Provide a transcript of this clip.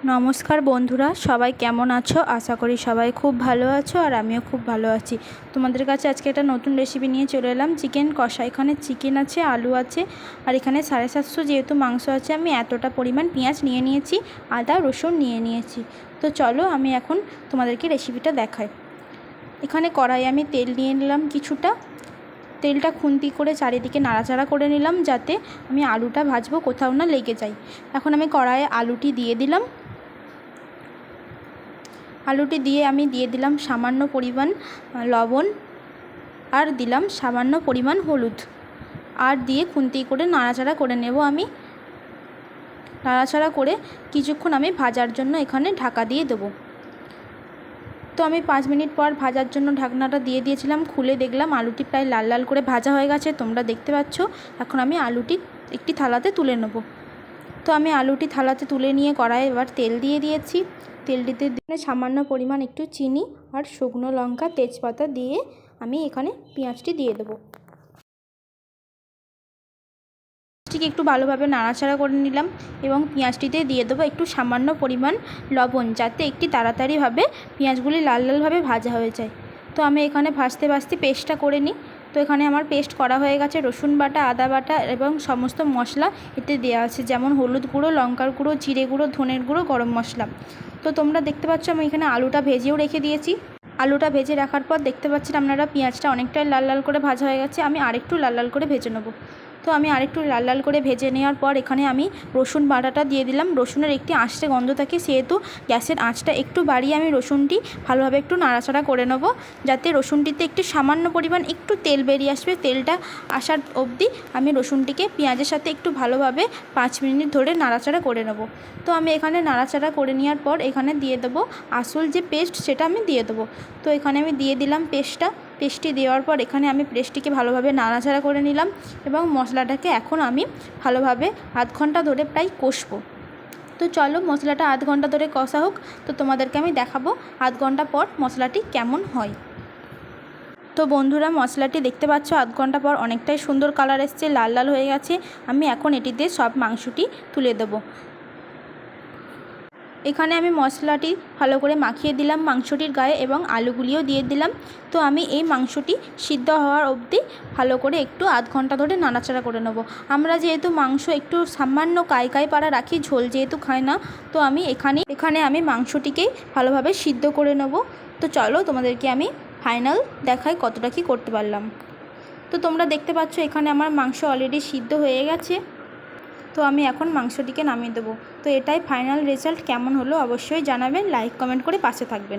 নমস্কার বন্ধুরা, সবাই কেমন আছো? আশা করি সবাই খুব ভালো আছো আর আমিও খুব ভালো আছি। তোমাদের কাছে আজকে একটা নতুন রেসিপি নিয়ে চলে এলাম। চিকেন কষা। এখানে চিকেন আছে, আলু আছে আর এখানে 750 যেহেতু মাংস আছে, আমি এতটা পরিমাণ পেঁয়াজ নিয়ে নিয়েছি, আদা রসুন নিয়ে নিয়েছি। তো চলো আমি এখন তোমাদেরকে রেসিপিটা দেখাই। এখানে কড়াই আমি তেল নিয়ে নিলাম কিছুটা। তেলটা খুন্তি করে চারিদিকে নাড়াচাড়া করে নিলাম, যাতে আমি আলুটা ভাজবো কোথাও না লেগে যায়। এখন আমি কড়াইয়ে আলুটি দিয়ে দিলাম। আলুটি দিয়ে আমি দিয়ে দিলাম সামান্য পরিমাণ লবণ আর দিলাম সামান্য পরিমাণ হলুদ, আর দিয়ে খুন্তি করে নাড়াচাড়া করে নেব। আমি নাড়াচাড়া করে কিছুক্ষণ আমি ভাজার জন্য এখানে ঢাকা দিয়ে দেবো। তো আমি 5 মিনিট পর ভাজার জন্য ঢাকনাটা দিয়ে দিয়েছিলাম। খুলে দেখলাম আলুটি প্রায় লাল লাল করে ভাজা হয়ে গেছে, তোমরা দেখতে পাচ্ছ। এখন আমি আলুটি একটি থালাতে তুলে নেব। তো আমি আলুটি থালাতে তুলে নিয়ে কড়াইয়ে এবার তেল দিয়ে দিয়েছি। তেলটিতে সামান্য পরিমাণ একটু চিনি আর শুকনো লঙ্কা তেজপাতা দিয়ে আমি এখানে পেঁয়াজটি দিয়ে দেবো। ঠিক একটু ভালোভাবে নাড়াচাড়া করে নিলাম এবং পেঁয়াজটিতে দিয়ে দেবো একটু সামান্য পরিমাণ লবণ, যাতে একটি তাড়াতাড়িভাবে পেঁয়াজগুলি লাল লালভাবে ভাজা হয়ে যায়। তো আমি এখানে ভাজতে ভাজতে পেস্টটা করে নিই। তো এখানে আমার পেস্ট করা হয়ে গেছে। রসুন বাটা, আদা বাটা এবং সমস্ত মশলা এতে দেওয়া আছে, যেমন হলুদ গুঁড়ো, লঙ্কার গুঁড়ো, জিরে গুঁড়ো, ধনের গুঁড়ো, গরম মশলা। তো তোমরা দেখতে পাচ্ছ আমি এখানে আলুটা ভেজেও রেখে দিয়েছি। আলুটা ভেজে রাখার পর দেখতে পাচ্ছেন আপনারা পেঁয়াজটা অনেকটাই লাল লাল করে ভাজা হয়ে গেছে। আমি আরেকটু লাল লাল করে ভেজে নেব। তো আমি আরেকটু লাল লাল করে ভেজে নেওয়ার পর এখানে আমি রসুন বাটাটা দিয়ে দিলাম। রসুনের একটি আঁচটে গন্ধ থাকে, সেহেতু গ্যাসের আঁচটা একটু বাড়িয়ে আমি রসুনটি ভালোভাবে একটু নাড়াচাড়া করে নেব, যাতে রসুনটিতে একটু সামান্য পরিমাণ একটু তেল বেরিয়ে আসবে। তেলটা আসার অবধি আমি রসুনটিকে পেঁয়াজের সাথে একটু ভালোভাবে 5 মিনিট ধরে নাড়াচাড়া করে নেব। তো আমি এখানে নাড়াচাড়া করে নেওয়ার পর এখানে দিয়ে দেবো আসল যে পেস্ট, সেটা আমি দিয়ে দেবো। তো এখানে আমি দিয়ে দিলাম পেস্টটি দেওয়ার পর এখানে আমি পেস্টটিকে ভালোভাবে নাড়াচাড়া করে নিলাম এবং মশলাটাকে এখন আমি ভালোভাবে আধ ঘন্টা ধরে প্রায় কষবো। তো চলো মশলাটা আধ ঘন্টা ধরে কষা হোক। তো তোমাদেরকে আমি দেখাবো আধ ঘন্টা পর মশলাটি কেমন হয়। তো বন্ধুরা, মশলাটি দেখতে পাচ্ছ আধ ঘন্টা পর অনেকটাই সুন্দর কালার এসছে, লাল লাল হয়ে গেছে। আমি এখন এটিতে সব মাংসটি তুলে দেবো। এখানে আমি মশলাটি ভালো করে মাখিয়ে দিলাম মাংসটির গায়ে এবং আলুগুলিও দিয়ে দিলাম। তো আমি এই মাংসটি সিদ্ধ হওয়ার অবধি ভালো করে একটু আধ ঘন্টা ধরে নাড়াচাড়া করে নেব। আমরা যেহেতু মাংস একটু সামান্য কাই পাড়া রাখি, ঝোল যেহেতু খাই না, তো আমি এখানে আমি মাংসটিকেই ভালোভাবে সিদ্ধ করে নেব। তো চলো তোমাদেরকে আমি ফাইনাল দেখাই কতটা কী করতে পারলাম। তো তোমরা দেখতে পাচ্ছ এখানে আমার মাংস অলরেডি সিদ্ধ হয়ে গেছে। তো আমি এখন মাংসটিকে নামিয়ে দেবো। তো এটাই ফাইনাল রেজাল্ট। কেমন হলো অবশ্যই জানাবেন, লাইক কমেন্ট করে পাশে থাকবেন।